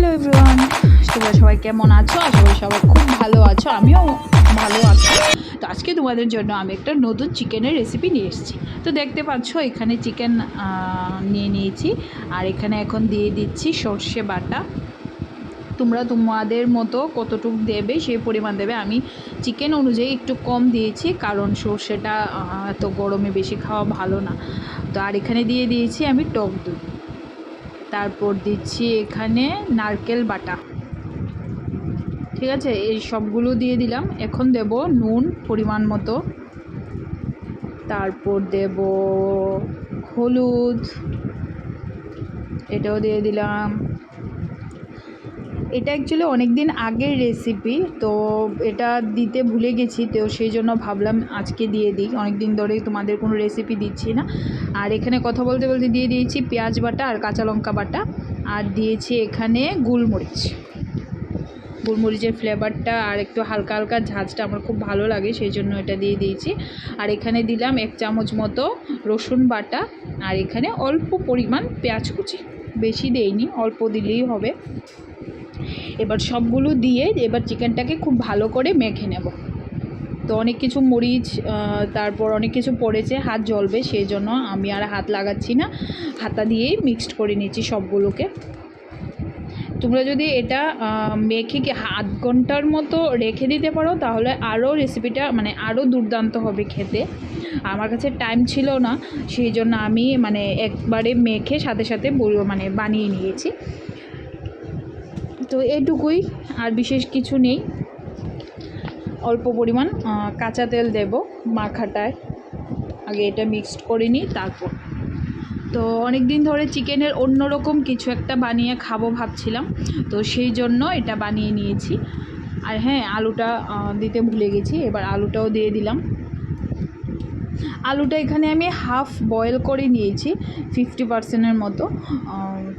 Hello everyone, তোমরা সবাই কেমন আছো? আশা করি সবাই খুব ভালো আছো, আমিও ভালো আছি। তো আজকে তোমাদের জন্য আমি একটা নতুন চিকেনের রেসিপি নিয়ে এসেছি। তো দেখতে পাচ্ছ এখানে চিকেন নিয়ে নিয়েছি, আর এখানে এখন দিয়ে দিচ্ছি সর্ষে বাটা। তোমরা তোমাদের মতো কতটুকু দেবে সেই পরিমাণ দেবে। আমি চিকেন অনুযায়ী একটু কম দিয়েছি, কারণ সর্ষেটা এত গরমে বেশি খাওয়া ভালো না। তো আর এখানে দিয়ে দিয়েছি আমি টক দই, তারপর দিচ্ছি এখানে নারকেল বাটা। ঠিক আছে, এই সবগুলো দিয়ে দিলাম। এখন দেব নুন পরিমাণ মতো, তারপর দেব হলুদ, এটাও দিয়ে দিলাম। এটা অ্যাকচুয়ালি অনেক দিন আগের রেসিপি, তো এটা দিতে ভুলে গেছি, তো সেই জন্য ভাবলাম আজকে দিয়ে দিই। অনেক দিন ধরেই তোমাদের কোনো রেসিপি দিচ্ছি না। আর এখানে কথা বলতে বলতে দিয়ে দিয়েছি পেঁয়াজ বাটা আর কাঁচা লঙ্কা বাটা, আর দিয়েছি এখানে গোলমরিচের ফ্লেভারটা আর একটু হালকা হালকা ঝাঁঝটা আমার খুব ভালো লাগে, সেই জন্য এটা দিয়ে দিয়েছি। আর এখানে দিলাম 1 চামচ মতো রসুন বাটা, আর এখানে অল্প পরিমাণ পেঁয়াজ কুচি, বেশি দেইনি, অল্প দিলেই হবে। এবার সবগুলো দিয়ে এবার চিকেনটাকে খুব ভালো করে মেখে নেব। তো অনেক কিছু মরিচ, তারপর অনেক কিছু পড়েছে, হাত জ্বলবে, সেই জন্য আমি আর হাত লাগাচ্ছি না, হাতা দিয়েই মিক্সড করে নিচ্ছি সবগুলোকে। তোমরা যদি এটা মেখে কি আধ ঘন্টার মতো রেখে দিতে পারো, তাহলে আরও রেসিপিটা মানে আরও দুর্দান্ত হবে খেতে। আমার কাছে টাইম ছিল না, সেই জন্য আমি মানে একবারে মেখে সাথে সাথে মানে বানিয়ে নিয়েছি। তো এটুকুই, আর বিশেষ কিছু নেই। অল্প পরিমাণ কাঁচা তেল দেব মাখাটায়, আগে এটা মিক্সড করে নিই তারপর। তো অনেক দিন ধরে চিকেনের অন্যরকম কিছু একটা বানিয়ে খাবো ভাবছিলাম, তো সেই জন্য এটা বানিয়ে নিয়েছি। আর হ্যাঁ, আলুটা দিতে ভুলে গেছি, এবার আলুটাও দিয়ে দিলাম। আলুটা এখানে আমি হাফ বয়েল করে নিয়েছি, 50%-এর মতো।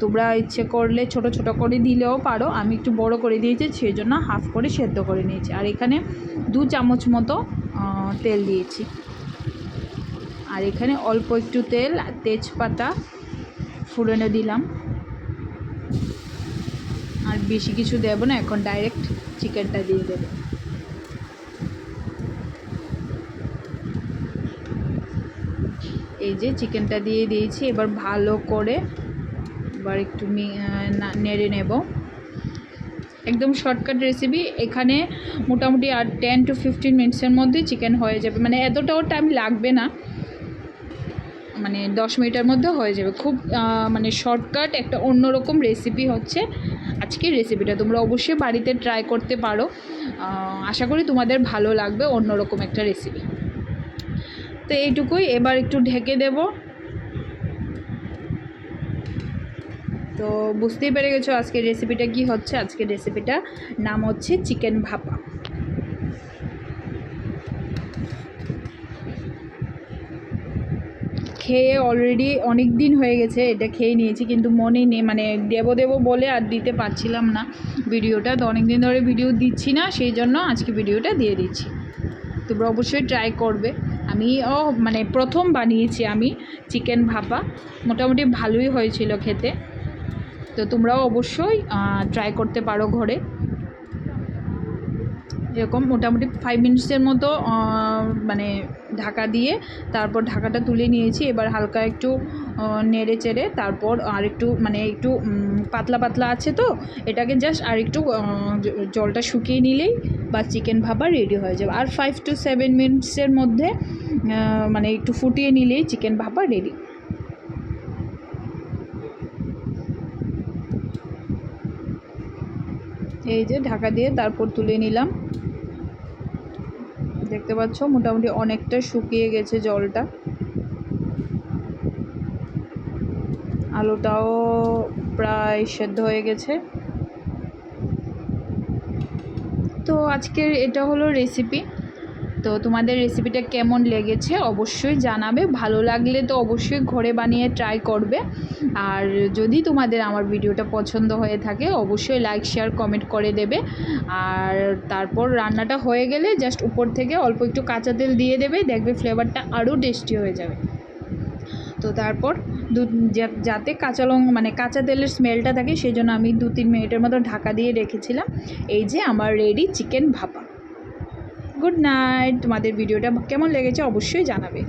তোমরা ইচ্ছে করলে ছোট ছোট করে দিলেও পারো, আমি একটু বড় করে দিয়েছি, সেই জন্য হাফ করে সেদ্ধ করে নিয়েছি। আর এখানে 2 চামচ মতো তেল দিয়েছি, আর এখানে অল্প একটু তেল, তেজপাতা ফোড়নে দিলাম। আর বেশি কিছু দেব না, এখন ডাইরেক্ট চিকেনটা দিয়ে দেব। এই যে চিকেনটা দিয়ে দিয়েছি, এবার ভালো করে এবার একটু নেড়ে নেব। একদম শর্টকাট রেসিপি, এখানে মোটামুটি আর 10 to 15 মিনিটসের মধ্যে চিকেন হয়ে যাবে, মানে এতটাও টাইম লাগবে না, মানে 10 মিনিটের মধ্যে হয়ে যাবে। খুব মানে শর্টকাট একটা অন্যরকম রেসিপি হচ্ছে আজকের রেসিপিটা। তোমরা অবশ্যই বাড়িতে ট্রাই করতে পারো, আশা করি তোমাদের ভালো লাগবে, অন্যরকম একটা রেসিপি। তো এইটুকুই, এবার একটু ঢেকে দেব। তো বুঝতেই পেরে গেছো আজকের রেসিপিটা কি হচ্ছে। আজকের রেসিপিটা নাম হচ্ছে চিকেন ভাপা। খেয়ে অলরেডি অনেক দিন হয়ে গেছে, এটা খেয়ে নিয়েছি, কিন্তু মনেই নেই, মানে দেবো বলে আর দিতে পারছিলাম না ভিডিওটা। তো অনেক দিন ধরে ভিডিও দিচ্ছি না, সেই জন্য আজকে ভিডিওটা দিয়ে দিচ্ছি। তোমরা অবশ্যই ট্রাই করবে। আমিও মানে প্রথম বানিয়েছি আমি চিকেন ভাপা, মোটামুটি ভালোই হয়েছিল খেতে। তো তোমরাও অবশ্যই ট্রাই করতে পারো ঘরে। এরকম মোটামুটি 5 মিনিটসের মতো মানে ঢাকা দিয়ে তারপর ঢাকাটা তুলে নিয়েছি। এবার হালকা একটু নেড়ে চেড়ে তারপর আর একটু মানে একটু পাতলা পাতলা আছে, তো এটাকে জাস্ট আর একটু জলটা শুকিয়ে নিলেই বা চিকেন ভাপা রেডি হয়ে যাবে। আর 5 to 7 মিনিটসের মধ্যে মানে একটু ফুটিয়ে নিলেই চিকেন ভাপা রেডি। এই যে ঢাকা দিয়ে তারপর তুলে নিলাম। দেখতে পাচ্ছ মোটামুটি অনেকটা শুকিয়ে গেছে জলটা। আলুটাও প্রায় সেদ্ধ হয়ে গেছে। তো আজকের এটা হলো রেসিপি। তো তোমাদের রেসিপিটা কেমন লেগেছে অবশ্যই জানাবে, ভালো লাগলে তো অবশ্যই ঘরে বানিয়ে ট্রাই করবে। আর যদি তোমাদের আমার ভিডিওটা পছন্দ হয়ে থাকে অবশ্যই লাইক শেয়ার কমেন্ট করে দেবে। আর তারপর রান্নাটা হয়ে গেলে জাস্ট উপর থেকে অল্প একটু কাঁচা তেল দিয়ে দেবে, দেখবে ফ্লেভারটা আরও টেস্টি হয়ে যাবে। তো তারপর যাতে মানে কাঁচা তেলের স্মেলটা থাকে সেই জন্য আমি 2-3 মিনিটের মতো ঢাকা দিয়ে রেখেছিলাম। এই যে আমার রেডি চিকেন ভাপা। Good night. তোমাদের ভিডিওটা কেমন লেগেছে অবশ্যই জানাবে।